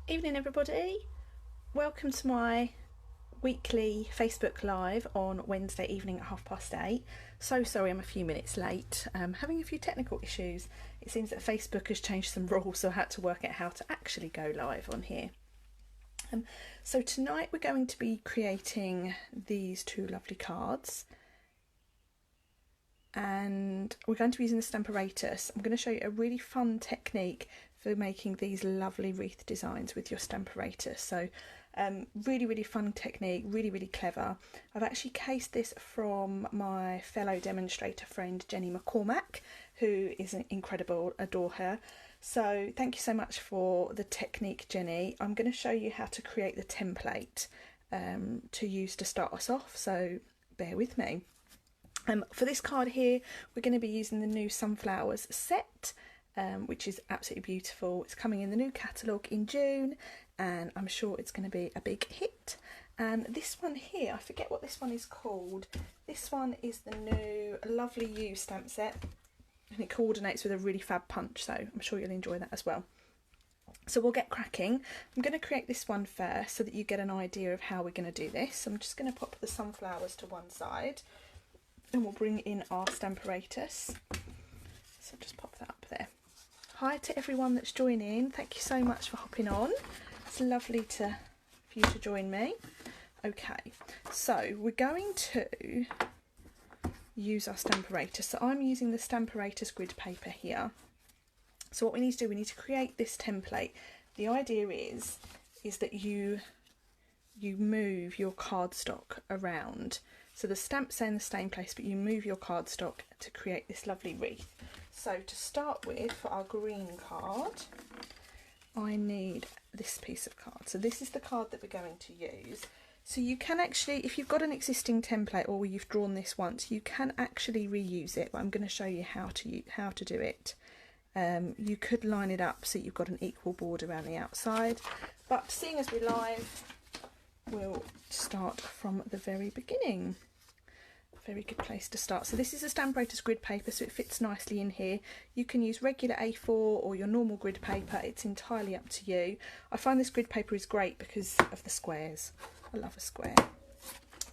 Evening everybody, welcome to my weekly Facebook Live on Wednesday evening at 8:30. So sorry I'm a few minutes late, having a few technical issues. It seems that Facebook has changed some rules, so I had to work out how to actually go live on here. So tonight we're going to be creating these two lovely cards, and we're going to be using the Stamparatus. I'm going to show you a really fun technique for making these lovely wreath designs with your Stamparatus. So really fun technique, really clever. I've actually cased this from my fellow demonstrator friend Jenny McCormack, who is incredible, adore her. So thank you so much for the technique, Jenny. I'm going to show you how to create the template to use to start us off, so bear with me. For this card here, we're going to be using the new Sunflowers set, which is absolutely beautiful. It's coming in the new catalogue in June, and I'm sure it's going to be a big hit. And this one here, I forget what this one is called. This one is the new Lovely You stamp set, and it coordinates with a really fab punch, so I'm sure you'll enjoy that as well. So we'll get cracking. I'm going to create this one first so that you get an idea of how we're going to do this. I'm just going to pop the sunflowers to one side, and we'll bring in our Stamparatus. So just pop that up there. Hi to everyone that's joining. Thank you so much for hopping on. It's lovely for you to join me. Okay, so we're going to use our Stamparatus. So I'm using the Stamparatus grid paper here. So what we need to do, we need to create this template. The idea is that you move your cardstock around. So the stamps stay in the same place, but you move your cardstock to create this lovely wreath. So to start with, for our green card, I need this piece of card. So this is the card that we're going to use. So you can actually, if you've got an existing template or you've drawn this once, you can actually reuse it, but I'm going to show you how to do it. You could line it up so you've got an equal border around the outside, but seeing as we're live, we'll start from the very beginning. Very good place to start. So this is a Stamparatus grid paper, so it fits nicely in here. You can use regular A4 or your normal grid paper, it's entirely up to you. I find this grid paper is great because of the squares. I love a square.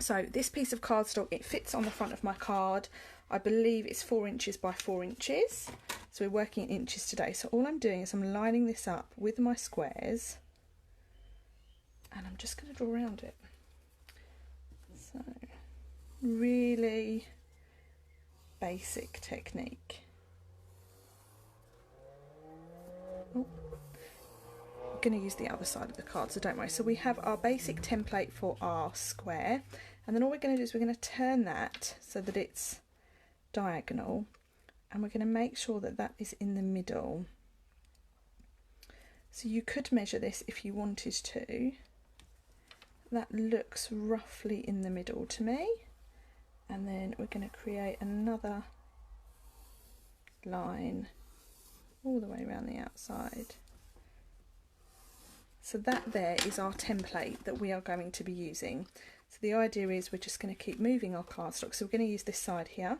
So this piece of cardstock, it fits on the front of my card. I believe it's 4 inches by 4 inches. So we're working in inches today. So all I'm doing is I'm lining this up with my squares, and I'm just going to draw around it. So really basic technique. Oh, I'm going to use the other side of the card, so don't worry. So we have our basic template for our square, and then all we're going to do is we're going to turn that so that it's diagonal, and we're going to make sure that that is in the middle. So you could measure this if you wanted to. That looks roughly in the middle to me. And then we're going to create another line all the way around the outside. So that there is our template that we are going to be using. So the idea is we're just going to keep moving our cardstock. So we're going to use this side here.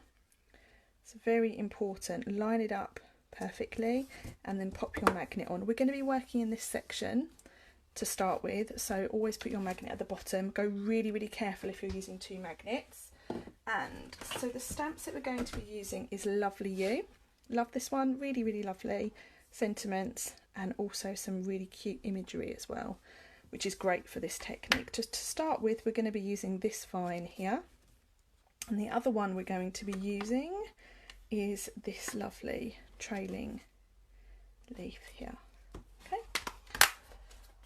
It's very important, line it up perfectly and then pop your magnet on. We're going to be working in this section to start with, so always put your magnet at the bottom. Go really careful if you're using 2 magnets. And so the stamps that we're going to be using is Lovely You. Love this one, really lovely sentiments, and also some really cute imagery as well, which is great for this technique. Just to start with, we're going to be using this vine here, and the other one we're going to be using is this lovely trailing leaf here. Okay,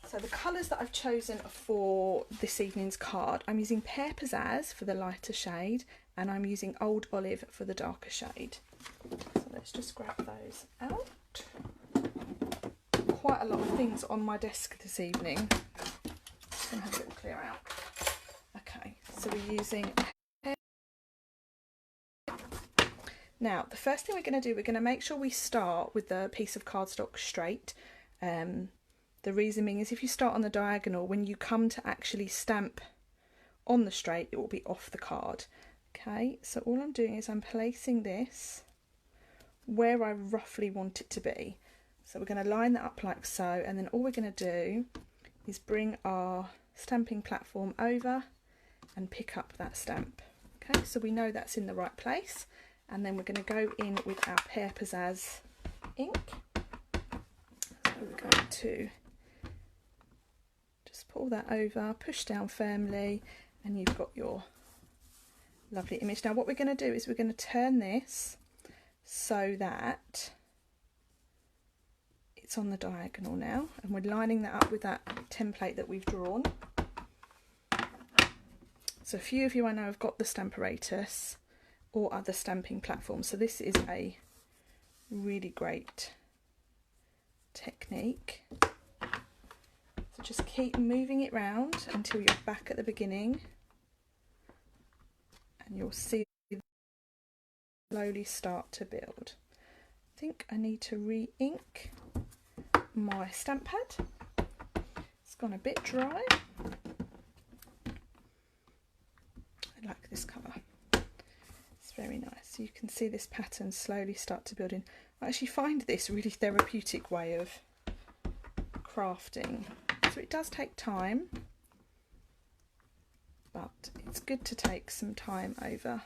so the colours that I've chosen for this evening's card, I'm using Pear Pizzazz for the lighter shade, and I'm using Old Olive for the darker shade. So let's just grab those out. Quite a lot of things on my desk this evening. Just going to have a little clear out. Okay, so we're using... Now, the first thing we're going to do, we're going to make sure we start with the piece of cardstock straight. The reason being is if you start on the diagonal, when you come to actually stamp on the straight, it will be off the card. Okay, so all I'm doing is I'm placing this where I roughly want it to be. So we're going to line that up like so, and then all we're going to do is bring our stamping platform over and pick up that stamp. Okay, so we know that's in the right place, and then we're going to go in with our Pear Pizzazz ink. So we're going to just pull that over, push down firmly, and you've got your lovely image. Now what we're going to do is we're going to turn this so that it's on the diagonal now, and we're lining that up with that template that we've drawn. So a few of you I know have got the Stamparatus or other stamping platforms, so this is a really great technique. So just keep moving it round until you're back at the beginning, and you'll see it slowly start to build. I think I need to re-ink my stamp pad. It's gone a bit dry. I like this colour. It's very nice. So you can see this pattern slowly start to build in. I actually find this a really therapeutic way of crafting. So it does take time, but it's good to take some time over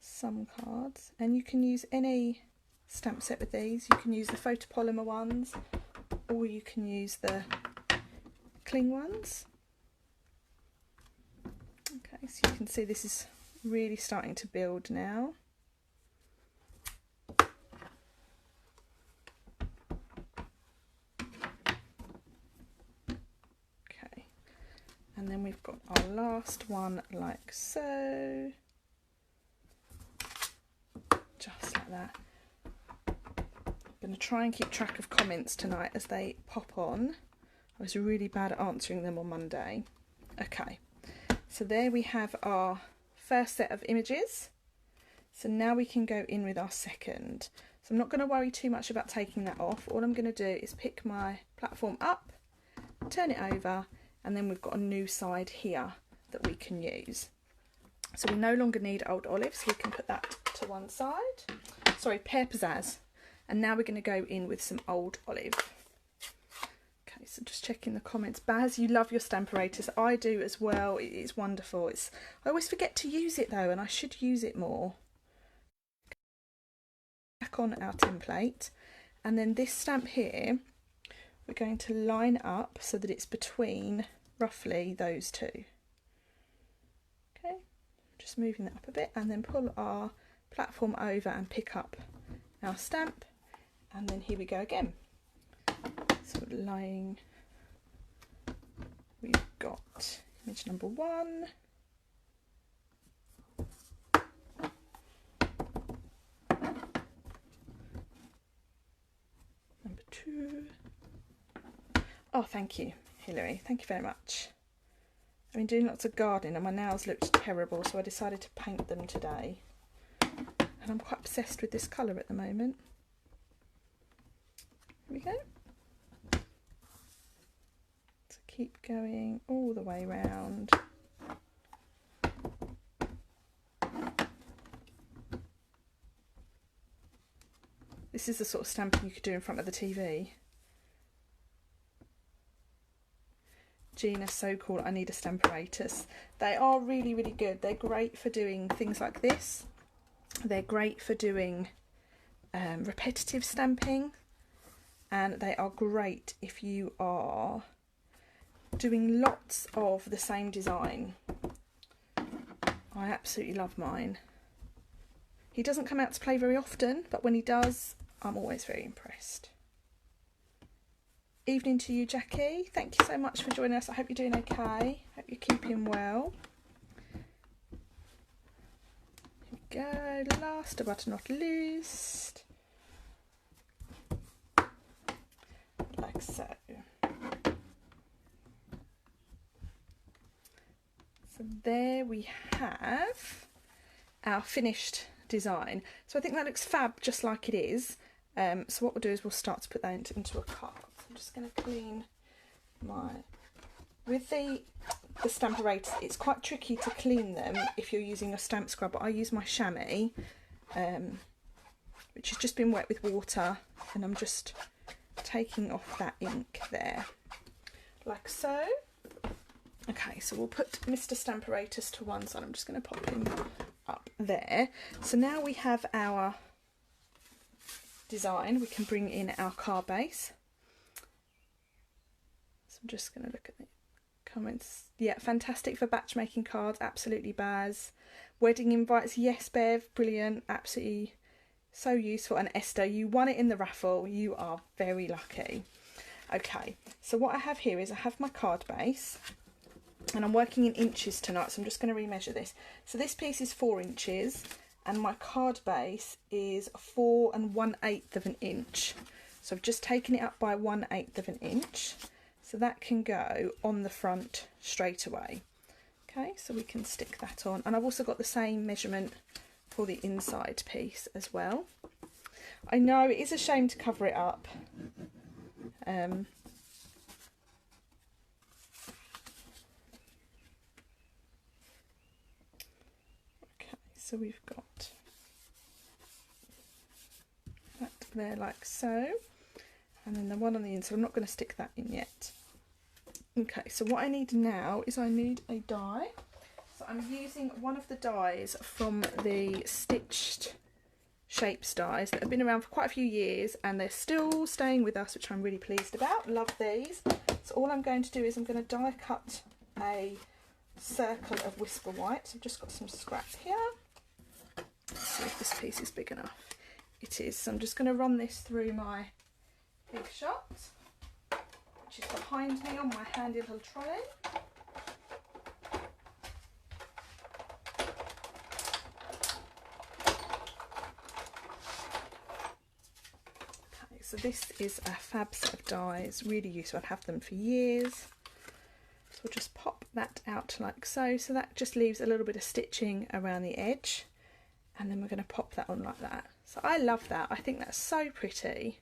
some cards. And you can use any stamp set with these. You can use the photopolymer ones, or you can use the cling ones. Okay, so you can see this is really starting to build now. Okay, and then we've got our last one like so, just like that. I'm going to try and keep track of comments tonight as they pop on. I was really bad at answering them on Monday. Okay, so there we have our first set of images. So now we can go in with our second. So I'm not going to worry too much about taking that off. All I'm going to do is pick my platform up, turn it over, and then we've got a new side here that we can use. So we no longer need Old Olive, so we can put that to one side. Sorry, Pear Pizzazz. And now we're going to go in with some Old Olive. Okay, so just checking the comments. Baz, you love your Stamparatus. I do as well. It's wonderful. I always forget to use it though, and I should use it more. Back on our template, and then this stamp here, we're going to line up so that it's between roughly those two. Okay, just moving that up a bit, and then pull our platform over and pick up our stamp. And then here we go again. So lying, we've got image number 1, number 2. Oh, thank you, Hilary. Thank you very much. I've been doing lots of gardening and my nails looked terrible, so I decided to paint them today. And I'm quite obsessed with this colour at the moment. Here we go. So keep going all the way round. This is the sort of stamping you could do in front of the TV. Gina, so cool. I need a Stamparatus. They are really, really good. They're great for doing things like this. They're great for doing repetitive stamping. And they are great if you are doing lots of the same design. I absolutely love mine. He doesn't come out to play very often, but when he does, I'm always very impressed. Evening to you, Jackie. Thank you so much for joining us. I hope you're doing okay. Hope you're keeping well. Here we go. Last but not least. Like so. So there we have our finished design. So I think that looks fab just like it is. So what we'll do is we'll start to put that into a card. So I'm just going to clean my... With the Stamparatus, it's quite tricky to clean them if you're using a stamp scrubber. I use my chamois, which which has just been wet with water, and I'm just taking off that ink there, like so. Okay, so we'll put Mr. Stamparatus to one side. I'm just going to pop him up there. So now we have our design. We can bring in our card base. So I'm just going to look at the comments. Yeah, fantastic for batch making cards. Absolutely, Baz. Wedding invites. Yes, Bev. Brilliant. Absolutely so useful. And Esther, you won it in the raffle. You are very lucky. Okay, so what I have here is I have my card base. And I'm working in inches tonight, so I'm just going to remeasure this. So this piece is 4 inches, and my card base is 4 1/8 of an inch. So I've just taken it up by 1/8 of an inch. So that can go on the front straight away. Okay, so we can stick that on. And I've also got the same measurement for the inside piece as well. I know it is a shame to cover it up. So we've got that there like so, and then the one on the inside, I'm not going to stick that in yet. Okay, so what I need now is I need a die. So I'm using one of the dies from the Stitched Shapes dies that have been around for quite a few years, and they're still staying with us, which I'm really pleased about. Love these. So all I'm going to do is I'm going to die cut a circle of Whisper White. So I've just got some scrap here. Let's see if this piece is big enough. It is. So I'm just going to run this through my big shot, which is behind me on my handy little trolley. Okay, so this is a fab set of dies, really useful. I've had them for years. So we'll just pop that out like so. So that just leaves a little bit of stitching around the edge. And then we're going to pop that on like that. So I love that. I think that's so pretty.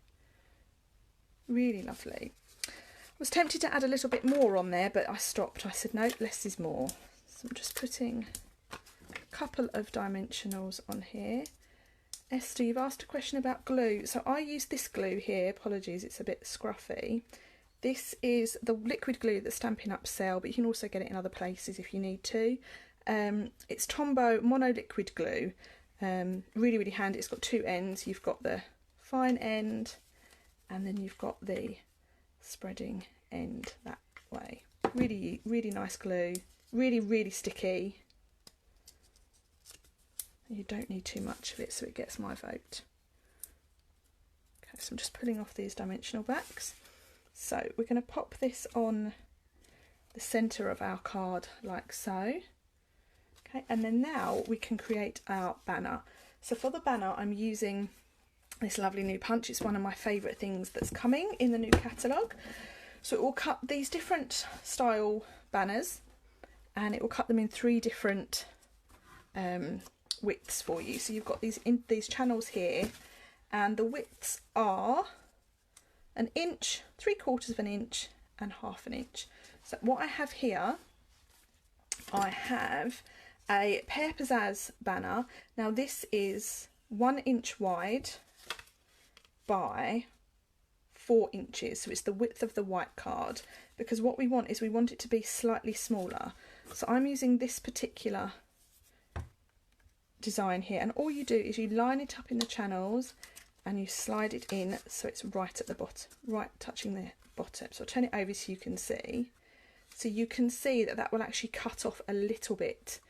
Really lovely. I was tempted to add a little bit more on there, but I stopped. I said, no, less is more. So I'm just putting a couple of dimensionals on here. Esther, you've asked a question about glue. So I use this glue here. Apologies, it's a bit scruffy. This is the liquid glue that Stampin' Up sell, but you can also get it in other places if you need to. It's Tombow Mono Liquid Glue. Really, really handy. It's got 2 ends. You've got the fine end, and then you've got the spreading end that way. Really, really nice glue. Really, really sticky. You don't need too much of it, so it gets my vote. Okay, so I'm just pulling off these dimensional backs. So we're going to pop this on the centre of our card like so. Okay, and then now we can create our banner. So for the banner, I'm using this lovely new punch. It's one of my favourite things that's coming in the new catalogue. So it will cut these different style banners, and it will cut them in 3 different widths for you. So you've got these channels here, and the widths are 1 inch, 3/4 of an inch, and 1/2 an inch. So what I have here, I have a Pear Pizzazz banner. Now this is 1 inch wide by 4 inches, so it's the width of the white card, because what we want is we want it to be slightly smaller. So I'm using this particular design here, and all you do is you line it up in the channels and you slide it in so it's right at the bottom, right touching the bottom. So I'll turn it over so you can see. So you can see that that will actually cut off a little bit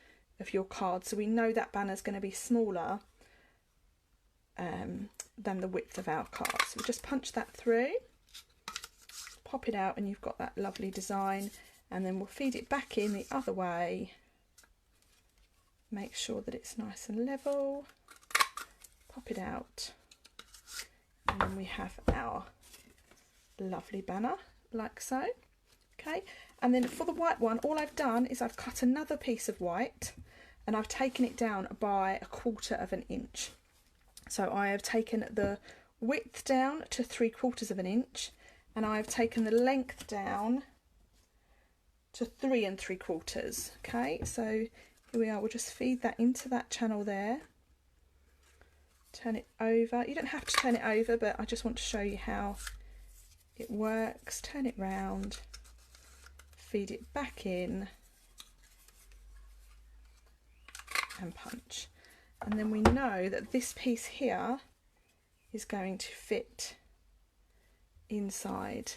of your card, so we know that banner's going to be smaller than the width of our card. So we just punch that through, pop it out, and you've got that lovely design, and then we'll feed it back in the other way, make sure that it's nice and level, pop it out, and then we have our lovely banner like so. Okay, and then for the white one, all I've done is I've cut another piece of white and I've taken it down by 1/4 of an inch. So I have taken the width down to 3/4 of an inch, and I've taken the length down to 3 3/4. Okay, so here we are. We'll just feed that into that channel there. turn it over. You don't have to turn it over, but I just want to show you how it works. Turn it round, feed it back in and punch. And then we know that this piece here is going to fit inside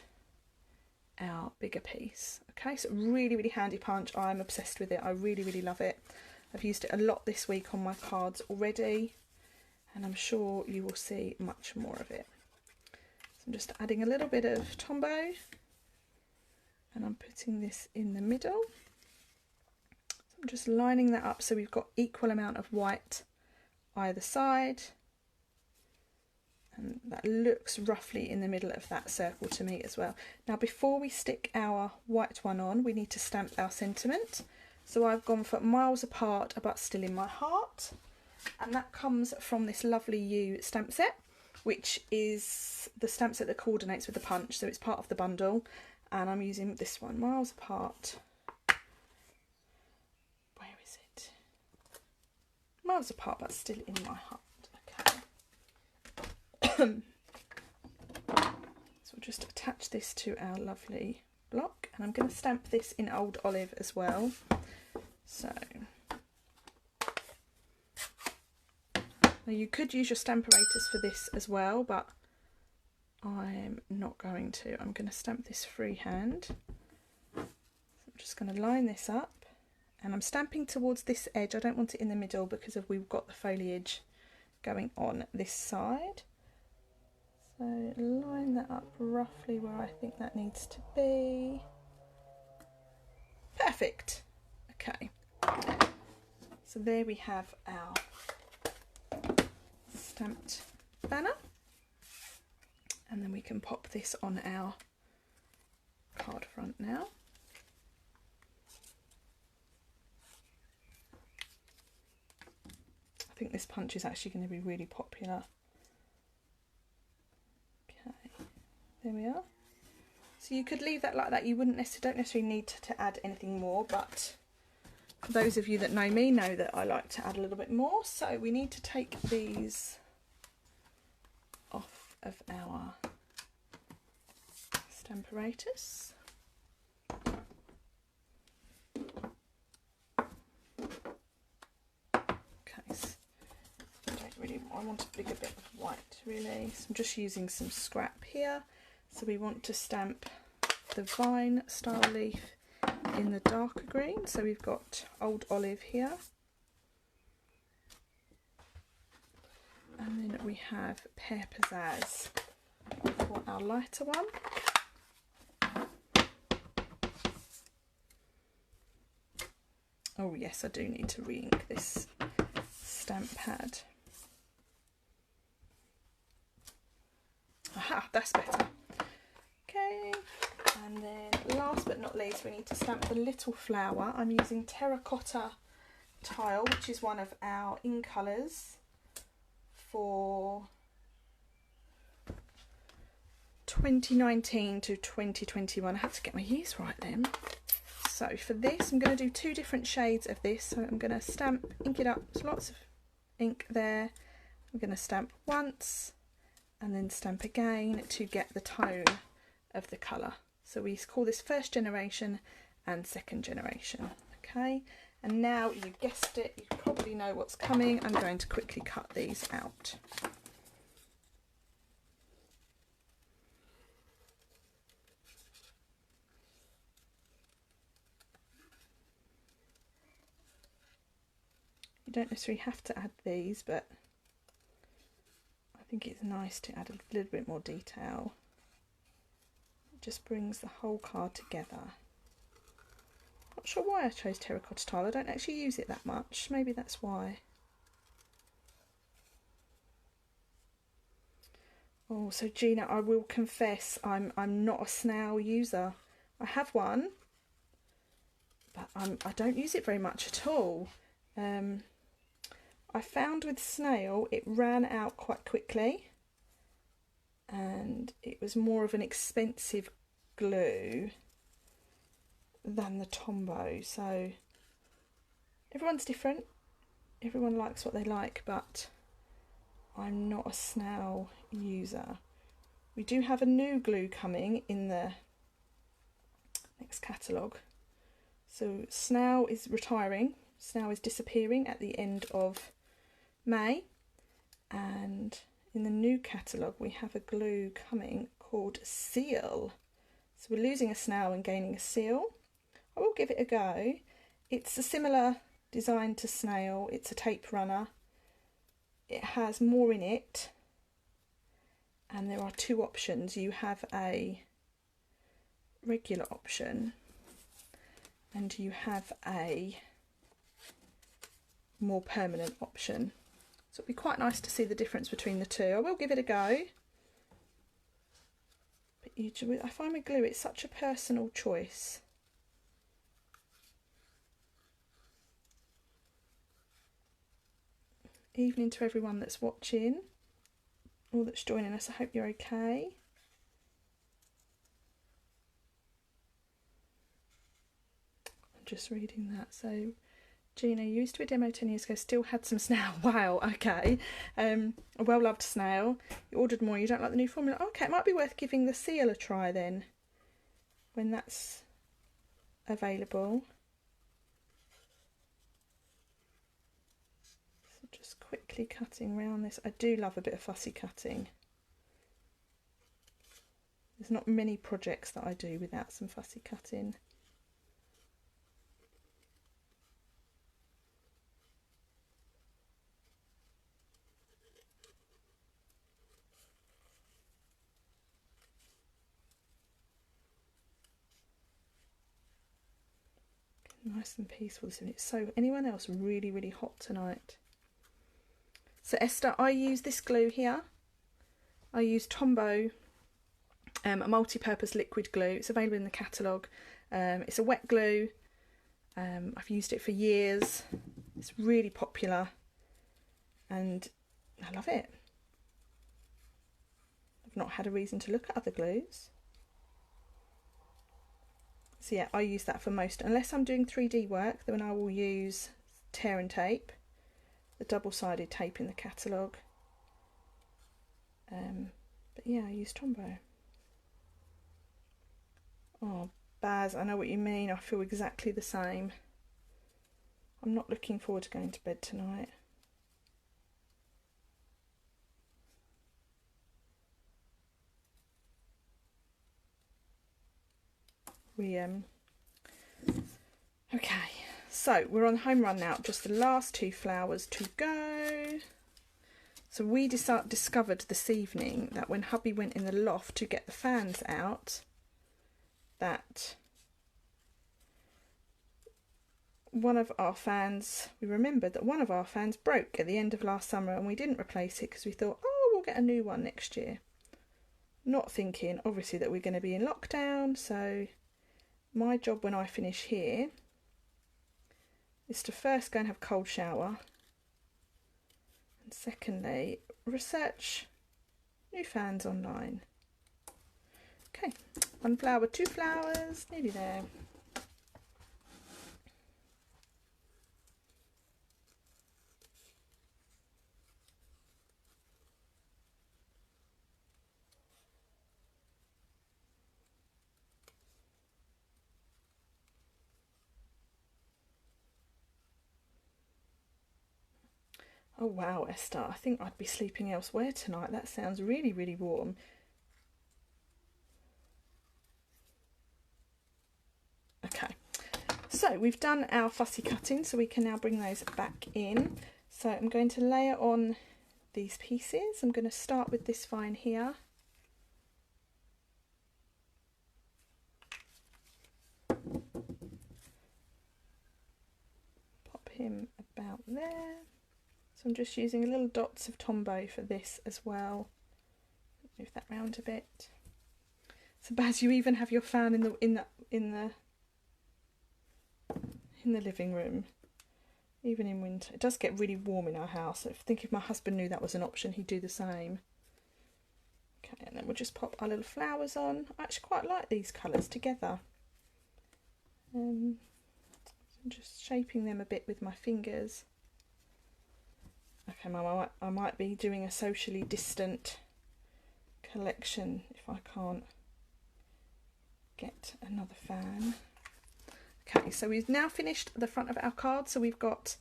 our bigger piece. Okay, so really, really handy punch. I'm obsessed with it. I really, really love it. I've used it a lot this week on my cards already, and I'm sure you will see much more of it. So I'm just adding a little bit of Tombow, and I'm putting this in the middle. So I'm just lining that up so we've got equal amount of white either side, and that looks roughly in the middle of that circle to me as well. Now before we stick our white one on, we need to stamp our sentiment. So I've gone for Miles Apart but Still in My Heart, and that comes from this lovely You stamp set, which is the stamp set that coordinates with the punch, so it's part of the bundle, and I'm using this one, Miles Apart. Where is it? Miles Apart but Still in My Heart. Okay. So we'll just attach this to our lovely block, and I'm going to stamp this in Old Olive as well. So now you could use your Stamparatus for this as well, but I'm not going to. I'm going to stamp this freehand. So I'm just going to line this up, and I'm stamping towards this edge. I don't want it in the middle because we've got the foliage going on this side. So line that up roughly where I think that needs to be. Perfect. Okay. So there we have our stamped banner, and then we can pop this on our card front now. I think this punch is actually going to be really popular. Okay, there we are. So you could leave that like that. You don't necessarily need to add anything more, but for those of you that know me know that I like to add a little bit more. So we need to take these off of our Stamparatus. Okay, so I want a bigger bit of white really, so I'm just using some scrap here. So we want to stamp the vine style leaf in the darker green, so we've got Old Olive here, and then we have Pear Pizzazz for our lighter one. Oh yes, I do need to re-ink this stamp pad. Aha, that's better. Okay, and then last but not least, we need to stamp the little flower. I'm using Terracotta Tile, which is one of our in colours for 2019 to 2021. I had to get my years right then. So for this, I'm going to do 2 different shades of this. So I'm going to stamp, ink it up, there's lots of ink there. I'm going to stamp once and then stamp again to get the tone of the colour. So we call this first generation and second generation. Okay, and now you guessed it, you probably know what's coming. I'm going to quickly cut these out. You don't necessarily have to add these, but I think it's nice to add a little bit more detail. It just brings the whole card together. Not sure why I chose Terracotta Tile. I don't actually use it that much. Maybe that's why. Oh, so Gina, I will confess I'm not a snail user. I have one, but I don't use it very much at all. I found with snail it ran out quite quickly, and it was more of an expensive glue than the Tombow. So everyone's different, everyone likes what they like, but I'm not a snail user. We do have a new glue coming in the next catalogue. So snail is retiring, snail is disappearing at the end of May, and in the new catalogue we have a glue coming called seal. So we're losing a snail and gaining a seal. I will give it a go. It's a similar design to snail, it's a tape runner. It has more in it, and there are two options. You have a regular option and you have a more permanent option. So it'd be quite nice to see the difference between the two. I will give it a go. But I find with glue it's such a personal choice. Evening to everyone that's watching or that's joining us. I hope you're okay. I'm just reading that. So Gina, you used to be a demo 10 years ago, still had some snail. Wow, okay. A well-loved snail. You ordered more, you don't like the new formula. Okay, it might be worth giving the seal a try then, when that's available. So just quickly cutting around this. I do love a bit of fussy cutting. There's not many projects that I do without some fussy cutting. Nice and peaceful. So anyone else really hot tonight? So Esther, I use this glue here. I use Tombow, a multi-purpose liquid glue. It's available in the catalogue. It's a wet glue. I've used it for years. It's really popular and I love it. I've not had a reason to look at other glues. So yeah, I use that for most, unless I'm doing 3D work, then I will use tear and tape, the double-sided tape in the catalogue. But yeah, I use Tombow. Oh, Baz, I know what you mean. I feel exactly the same. I'm not looking forward to going to bed tonight. Okay, so we're on the home run now, just the last two flowers to go. So we discovered this evening that when hubby went in the loft to get the fans out, that one of our fans, we remembered that one of our fans broke at the end of last summer and we didn't replace it because we thought, oh, we'll get a new one next year. Not thinking obviously that we're going to be in lockdown, so my job when I finish here is to first go and have a cold shower, and secondly research new fans online. Okay, one flower, two flowers, nearly there. Oh wow, Esther, I think I'd be sleeping elsewhere tonight. That sounds really warm. Okay, so we've done our fussy cutting, so we can now bring those back in. So I'm going to layer on these pieces. I'm going to start with this vine here. Pop him about there. So I'm just using little dots of Tombow for this as well. Move that round a bit. So Baz, you even have your fan in the living room, even in winter. It does get really warm in our house. I think if my husband knew that was an option, he'd do the same. Okay, and then we'll just pop our little flowers on. I actually quite like these colours together. So I'm just shaping them a bit with my fingers. Okay, Mum, I might be doing a socially distant collection if I can't get another fan. Okay, so we've now finished the front of our card. So we've got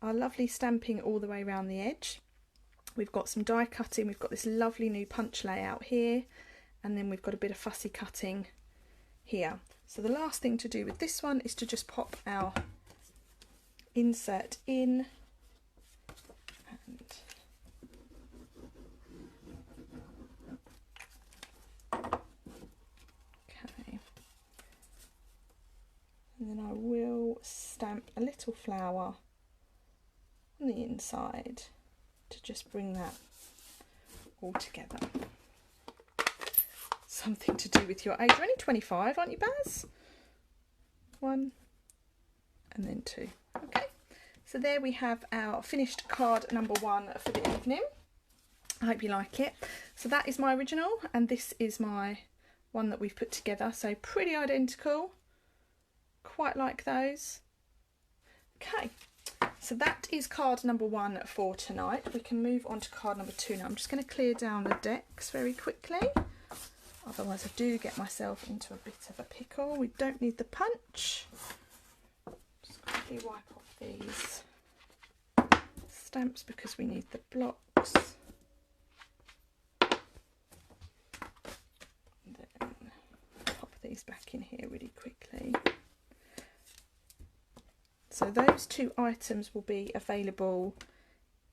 our lovely stamping all the way around the edge. We've got some die cutting. We've got this lovely new punch layout here. And then we've got a bit of fussy cutting here. So the last thing to do with this one is to just pop our insert in. And okay. And then I will stamp a little flower on the inside to just bring that all together. Something to do with your age. You're only 25, aren't you, Baz? 1 and then 2. Okay, so there we have our finished card number 1 for the evening. I hope you like it. So that is my original, and this is my one that we've put together. So pretty identical. Quite like those. Okay, so that is card number 1 for tonight. We can move on to card number 2 now. I'm just going to clear down the decks very quickly. Otherwise I do get myself into a bit of a pickle. We don't need the punch. Just quickly wipe off these stamps because we need the blocks. And then pop these back in here really quickly. So those 2 items will be available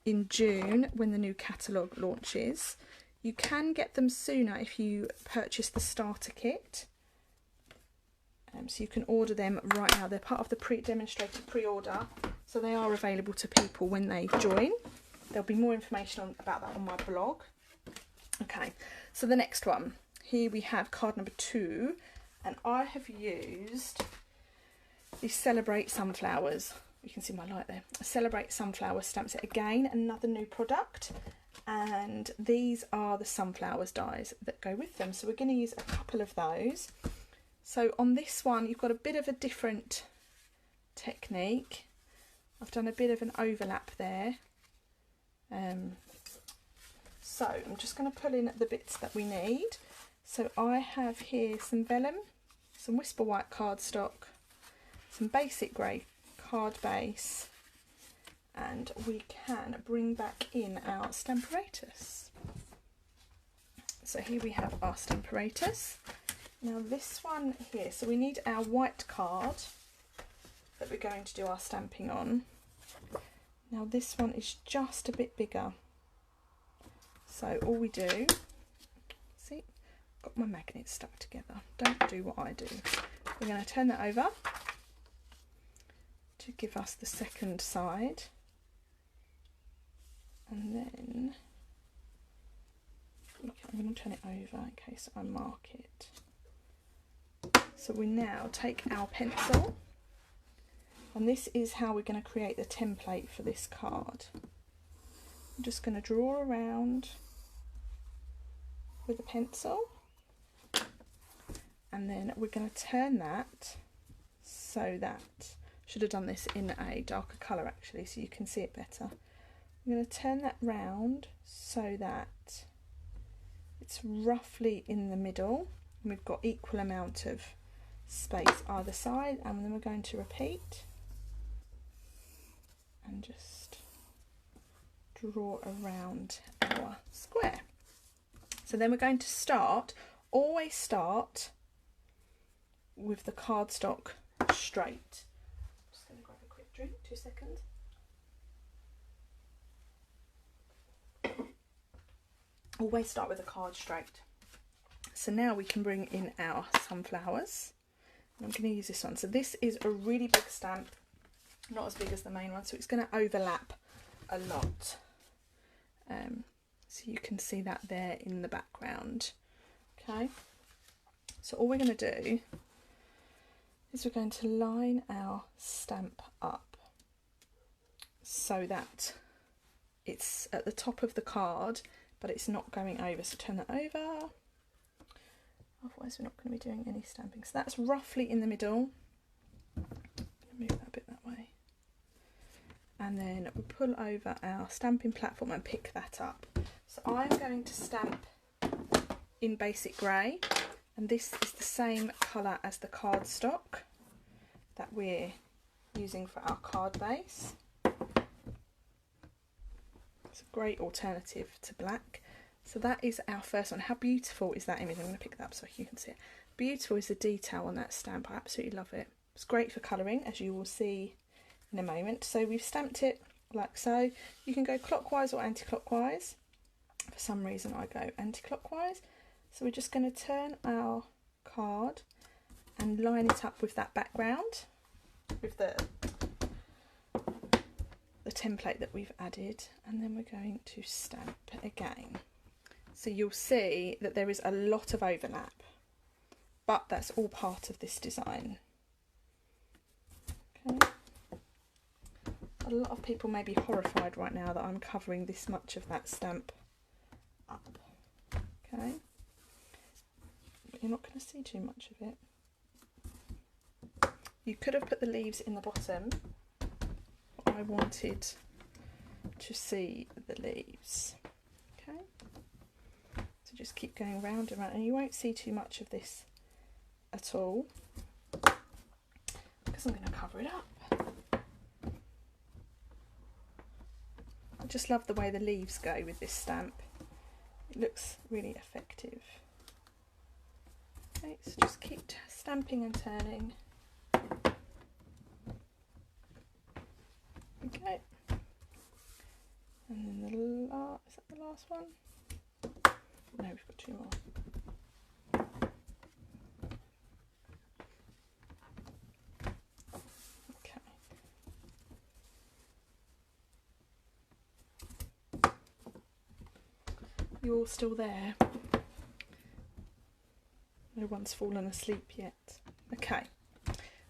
in June when the new catalogue launches. You can get them sooner if you purchase the starter kit. So you can order them right now. They're part of the demonstrated pre-order, so they are available to people when they join. There'll be more information about that on my blog. Okay, so the next one. Here we have card number 2, and I have used the Celebrate Sunflowers. You can see my light there. Celebrate Sunflower stamp set again, another new product. And these are the sunflowers dies that go with them. So we're going to use a couple of those. So on this one, you've got a bit of a different technique. I've done a bit of an overlap there. So I'm just going to pull in the bits that we need. So I have here some vellum, some Whisper White cardstock, some basic grey card base, and we can bring back in our Stamparatus. So here we have our Stamparatus. Now this one here, so we need our white card that we're going to do our stamping on. Now this one is just a bit bigger. So all we do, see, got my magnets stuck together. Don't do what I do. We're going to turn that over to give us the second side. And then I'm going to turn it over in case I mark it. So we now take our pencil, and this is how we're going to create the template for this card. I'm just going to draw around with a pencil, and then we're going to turn that so that, should have done this in a darker colour actually so you can see it better. I'm going to turn that round so that it's roughly in the middle and we've got equal amount of space either side, and then we're going to repeat and just draw around our square. So then we're going to always start with the cardstock straight. I'm just going to grab a quick drink, 2 seconds. Always start with the card straight. So now we can bring in our sunflowers. I'm going to use this one. So this is a really big stamp, not as big as the main one, so it's going to overlap a lot. So you can see that there in the background. Okay, so all we're going to do is we're going to line our stamp up so that it's at the top of the card, but it's not going over. So turn that over, otherwise we're not going to be doing any stamping. So that's roughly in the middle. Move that a bit that way. and then we pull over our stamping platform and pick that up. So I'm going to stamp in basic grey, and this is the same colour as the cardstock that we're using for our card base. It's a great alternative to black. So that is our first one. How beautiful is that image? I'm going to pick that up so you can see it. Beautiful is the detail on that stamp. I absolutely love it. It's great for colouring, as you will see in a moment. So we've stamped it like so. You can go clockwise or anti-clockwise. For some reason I go anti-clockwise. So we're just going to turn our card and line it up with that background, with the template that we've added, and then we're going to stamp again. So you'll see that there is a lot of overlap, but that's all part of this design. Okay. A lot of people may be horrified right now that I'm covering this much of that stamp up. Okay, but you're not going to see too much of it. You could have put the leaves in the bottom. I wanted to see the leaves. Okay, so just keep going round and round, and you won't see too much of this at all because I'm going to cover it up. I just love the way the leaves go with this stamp. It looks really effective. Okay, so just keep stamping and turning. Okay, and then the is that the last one? No, we've got two more. Okay. You're all still there? No one's fallen asleep yet. Okay,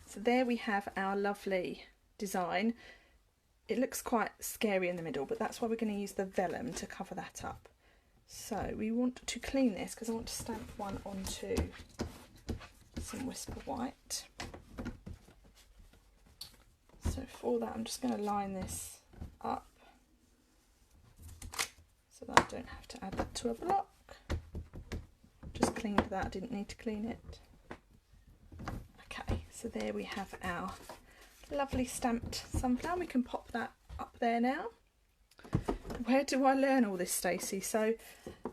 so there we have our lovely design. It looks quite scary in the middle, but that's why we're going to use the vellum to cover that up. So we want to clean this because I want to stamp one onto some Whisper White. So for that I'm just going to line this up so that I don't have to add that to a block. Just cleaned that, I didn't need to clean it. Okay, so there we have our lovely stamped sunflower. We can pop that up there now. Where do I learn all this, Stacey? So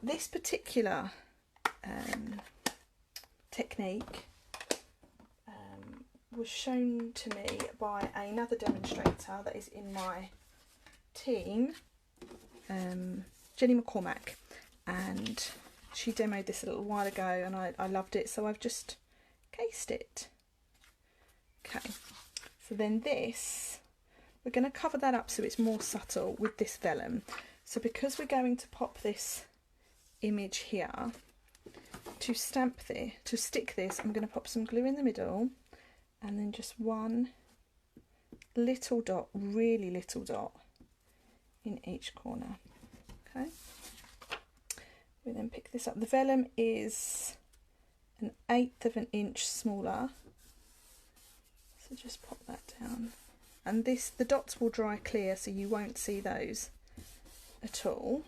this particular technique was shown to me by another demonstrator that is in my team, Jenny McCormack, and she demoed this a little while ago and I loved it, so I've just cased it. Okay, so then this, we're going to cover that up so it's more subtle with this vellum. So because we're going to pop this image here, to stamp this, to stick this, I'm going to pop some glue in the middle and then just one little dot, really little dot in each corner. Okay, we then pick this up. The vellum is 1/8 of an inch smaller, so just pop that down. And this, the dots will dry clear so you won't see those at all.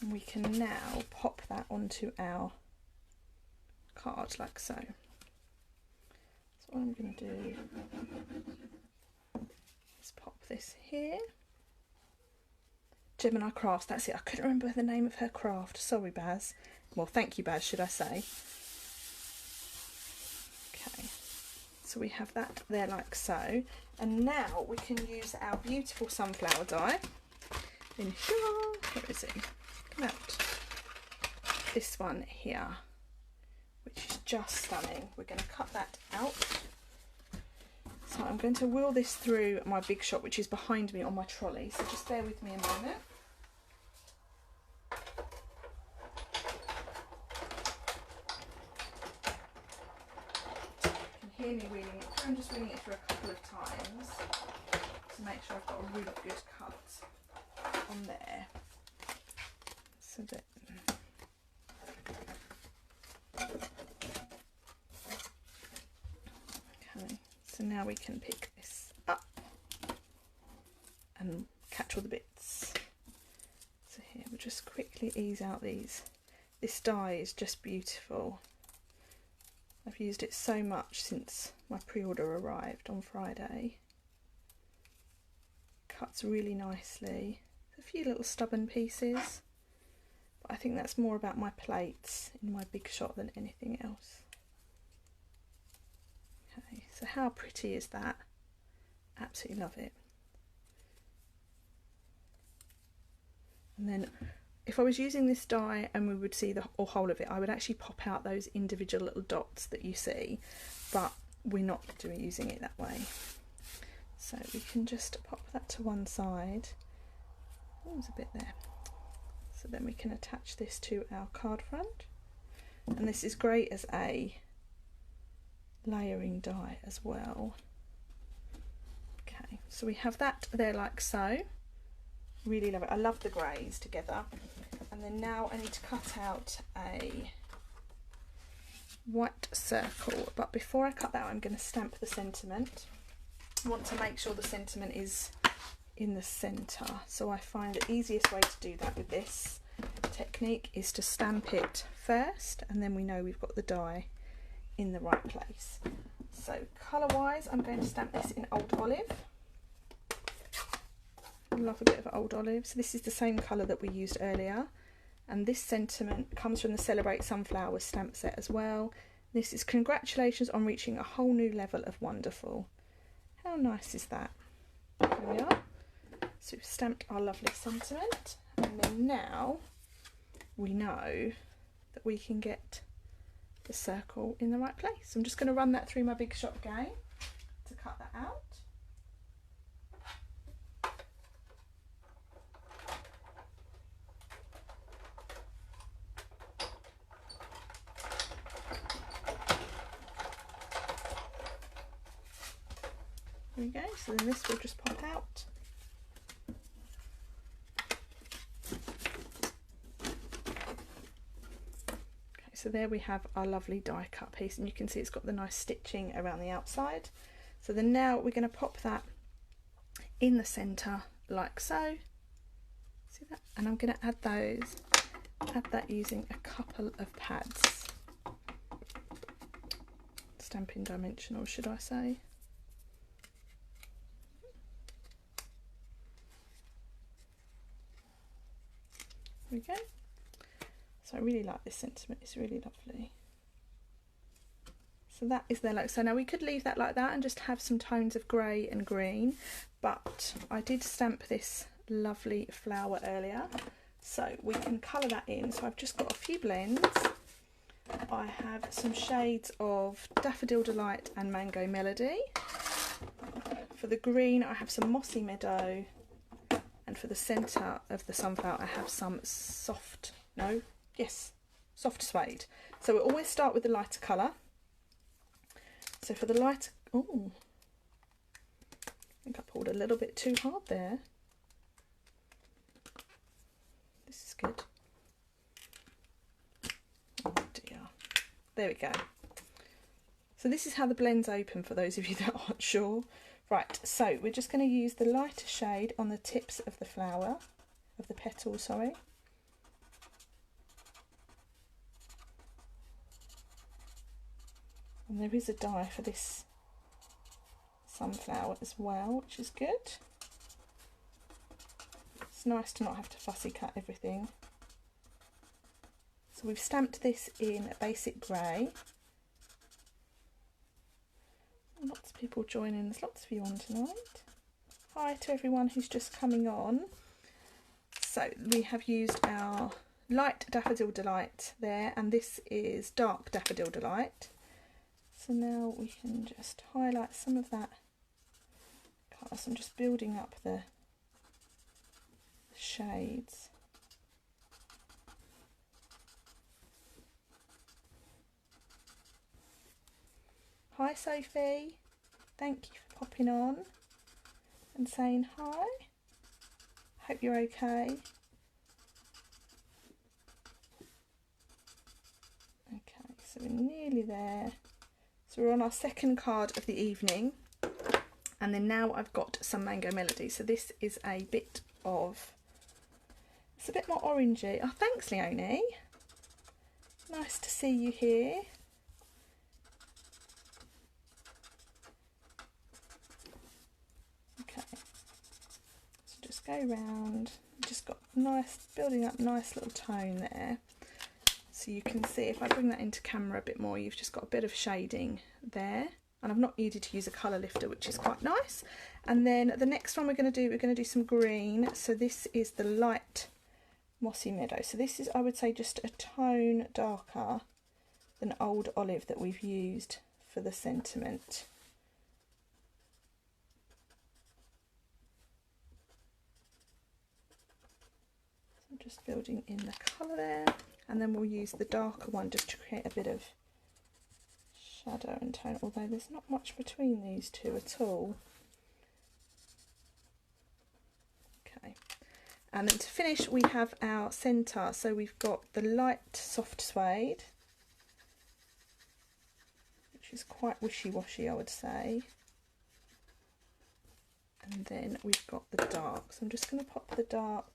And we can now pop that onto our card like so. So what I'm going to do is pop this here. Gemini Crafts, that's it. I couldn't remember the name of her craft. Sorry, Baz. Well, thank you, Baz, should I say. Okay, so we have that there like so. And now we can use our beautiful sunflower die in here. Where is it? Come out. This one here, which is just stunning. We're going to cut that out. So I'm going to wheel this through my big shot, which is behind me on my trolley. So just bear with me a moment. You can hear me reading it through. I'm just reading it through a couple of times to make sure I've got a really good cut on there. So that okay, so now we can pick this up. and catch all the bits. So here we'll just quickly ease out these. This die is just beautiful. I've used it so much since my pre-order arrived on Friday. Cuts really nicely. A few little stubborn pieces, but I think that's more about my plates in my big shot than anything else. Okay, so how pretty is that? Absolutely love it. And then if I was using this die and we would see the whole of it, I would actually pop out those individual little dots that you see, but we're not using it that way. So we can just pop that to one side. Oh, there's a bit there. So then we can attach this to our card front. And this is great as a layering die as well. Okay, so we have that there like so. Really love it. I love the greys together. And then now I need to cut out a white circle. But before I cut that out, I'm going to stamp the sentiment. I want to make sure the sentiment is in the centre. So I find the easiest way to do that with this technique is to stamp it first, and then we know we've got the die in the right place. So colour wise, I'm going to stamp this in Old Olive. I love a bit of Old Olive. So this is the same colour that we used earlier, and this sentiment comes from the Celebrate Sunflowers stamp set as well. This is congratulations on reaching a whole new level of wonderful. How nice is that? There we are. So we've stamped our lovely sentiment, and then now we know that we can get the circle in the right place. I'm just going to run that through my big shot again to cut that out. There we go, so then this will just pop out. Okay, so there we have our lovely die cut piece, and you can see it's got the nice stitching around the outside. So then now we're going to pop that in the centre like so. See that? And I'm going to add that using a couple of pads. Stampin' Dimensional, should I say. There we go. So I really like this sentiment, it's really lovely. So that is there like so. Now we could leave that like that and just have some tones of grey and green, but I did stamp this lovely flower earlier, so we can colour that in. So I've just got a few blends. I have some shades of Daffodil Delight and Mango Melody. For the green I have some Mossy Meadow, and for the centre of the sunflower I have some soft suede. So we'll always start with the lighter colour. So for the lighter, oh, I think I pulled a little bit too hard there. This is good. Oh dear. There we go. So this is how the blends open for those of you that aren't sure. Right, so we're just going to use the lighter shade on the tips of the flower, of the petal, sorry. And there is a die for this sunflower as well, which is good. It's nice to not have to fussy cut everything. So we've stamped this in a basic grey. Lots of people joining, there's lots of you on tonight. Hi to everyone who's just coming on. So we have used our light Daffodil Delight there, and this is dark Daffodil Delight. So now we can just highlight some of that colour. So I'm just building up the shades. Hi Sophie, thank you for popping on and saying hi. Hope you're okay. Okay, so we're nearly there. So we're on our second card of the evening, And then now I've got some Mango Melody. So this is a bit of, it's a bit more orangey. Oh, thanks Leonie. Nice to see you here. Okay, so just go round, just got nice, building up nice little tone there. So you can see if I bring that into camera a bit more, you've just got a bit of shading there. And I've not needed to use a colour lifter, which is quite nice. And then the next one we're going to do some green. So this is the light Mossy Meadow. So this is, I would say, just a tone darker than Old Olive that we've used for the sentiment. So just building in the colour there. And then we'll use the darker one just to create a bit of shadow and tone, although there's not much between these two at all. Okay, and then to finish we have our centre. So we've got the light soft suede, which is quite wishy-washy, I would say, and then we've got the dark. So I'm just going to pop the dark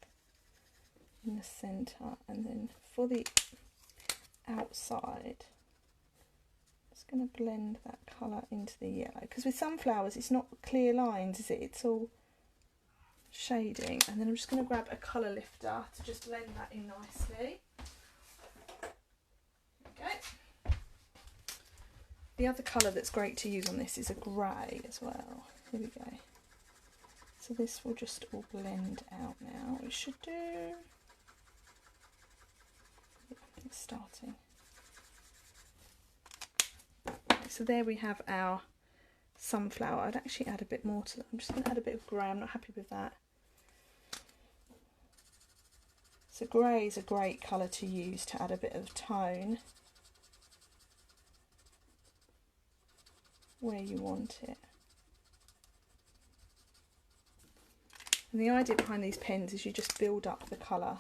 in the centre, and then for the outside going to blend that colour into the yellow, because with sunflowers it's not clear lines, is it? It's all shading. And then I'm just going to grab a colour lifter to just blend that in nicely. Okay. The other colour that's great to use on this is a grey as well. Here we go. So this will just all blend out now. It should do. It's starting. So there we have our sunflower. I'd actually add a bit more to that. I'm just going to add a bit of grey. I'm not happy with that. So grey is a great colour to use to add a bit of tone where you want it. And the idea behind these pens is you just build up the colour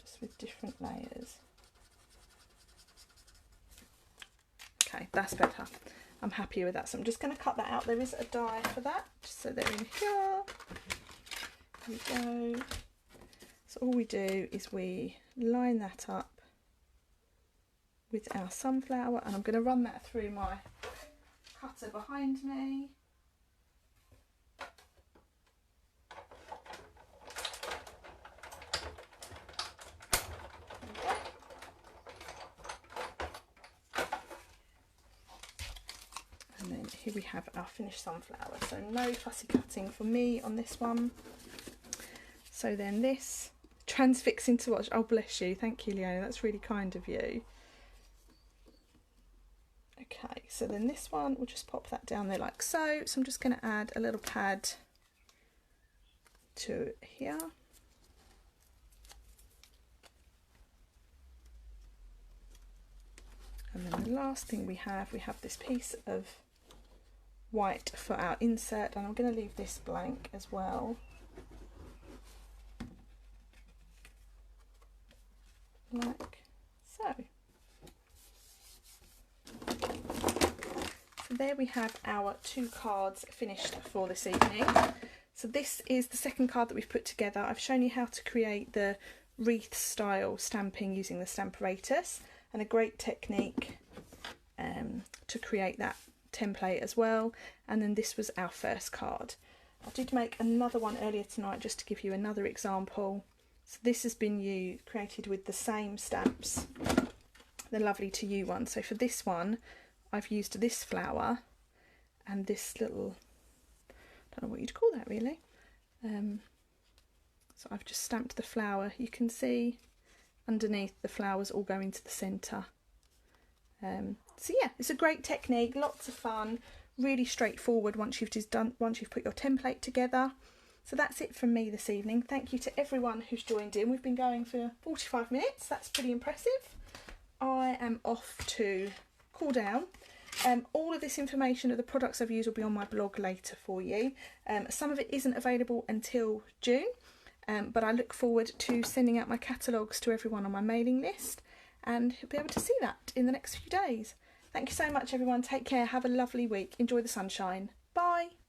just with different layers. Okay, that's better. I'm happy with that. So I'm just going to cut that out. There is a die for that, just so they're in here. Here we go. So all we do is we line that up with our sunflower, and I'm going to run that through my cutter behind me. And then here we have our finished sunflower. So no fussy cutting for me on this one. So then this transfixing to watch. Oh, bless you. Thank you, Leona. That's really kind of you. Okay, so then this one, we'll just pop that down there like so. So I'm just going to add a little pad to here. And then the last thing we have this piece of white for our insert, and I'm going to leave this blank as well. Like so. So there we have our 2 cards finished for this evening. So this is the second card that we've put together. I've shown you how to create the wreath style stamping using the Stamparatus, and a great technique to create that template as well. And then this was our first card. I did make another one earlier tonight just to give you another example. So this has been created with the same stamps, the Lovely to You one. So for this one, I've used this flower and this little, I don't know what you'd call that really. So I've just stamped the flower. You can see underneath the flowers all go into the centre. So yeah, it's a great technique, lots of fun, really straightforward once you've put your template together. So that's it from me this evening. Thank you to everyone who's joined in. We've been going for 45 minutes. That's pretty impressive. I am off to cool down. All of this information of the products I've used will be on my blog later for you. Some of it isn't available until June, but I look forward to sending out my catalogues to everyone on my mailing list, and you'll be able to see that in the next few days. Thank you so much, everyone. Take care. Have a lovely week. Enjoy the sunshine. Bye.